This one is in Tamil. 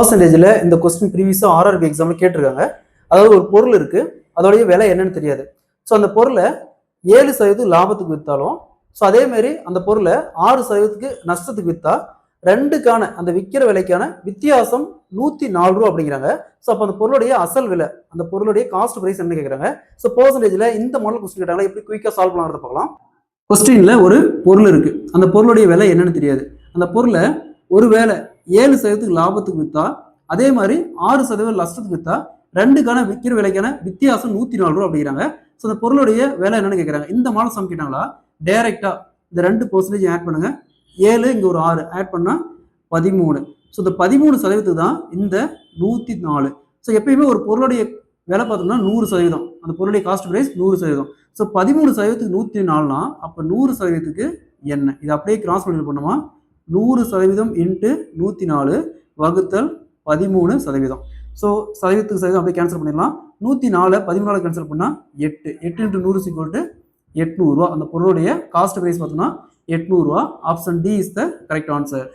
பர்சன்டேஜில் இந்த கொஸ்டின் ப்ரீவியஸாக ஆர்ஆர்பி எக்ஸாமில் கேட்டிருக்காங்க. அதாவது ஒரு பொருள் இருக்குது, அதோடைய விலை என்னன்னு தெரியாது. ஸோ அந்த பொருளை 7% லாபத்துக்கு விற்றாலும், ஸோ அதேமாரி அந்த பொருளை 6% நஷ்டத்துக்கு விற்றா ரெண்டுக்கான அந்த விற்கிற விலைக்கான வித்தியாசம் 104 ரூபா அப்படிங்கிறாங்க. ஸோ அப்போ அந்த பொருளுடைய அசல் விலை, அந்த பொருளுடைய காஸ்ட் ப்ரைஸ் என்ன கேட்குறாங்க. ஸோ பர்சன்டேஜில் இந்த மாடல் கொஸ்டின் கேட்டாங்களா, எப்படி குயிக்காக சால்வ் பண்ணலாம்னு பார்க்கலாம். கொஸ்டினில் ஒரு பொருள் இருக்குது, அந்த பொருளுடைய விலை என்னன்னு தெரியாது. அந்த பொருளை ஒரு வேளை 7% லாபத்துக்கு விற்றா, அதே மாதிரி 6% நஷ்டத்துக்கு விற்றா ரெண்டுக்கான விற்கிற விலைக்கான வித்தியாசம் 104 ரூபா அப்படிங்கிறாங்க. ஸோ அந்த பொருளுடைய விலை என்னன்னு கேட்குறாங்க. இந்த மாடல் சம் கேட்டாங்களா, டைரெக்டாக இந்த 2% ஆட் பண்ணுங்க. 7 இங்கே ஒரு 6 ஆட் பண்ணால் 13. ஸோ இந்த 13% தான் இந்த 104. ஸோ எப்பயுமே ஒரு பொருளுடைய விலை பார்த்தோம்னா 100%, அந்த பொருளுடைய காஸ்ட் ப்ரைஸ் 100%. ஸோ 13%க்கு 104னா அப்போ 100%க்கு என்ன, இது அப்படியே கிராஸ் மல்டிபிள் பண்ணுமா, 100% இன்ட்டு 104 வகுத்தல் 13%. ஸோ சதவீதத்துக்கு அப்படியே கேன்சல் பண்ணிடலாம். 104 14 கேன்சல் பண்ணால் 8. 8 இன்ட்டு 100 = 800 ரூபா. அந்த பொருளுடைய காஸ்ட் ப்ரைஸ் பார்த்தோம்னா 800 ரூபா. Option D is the correct answer.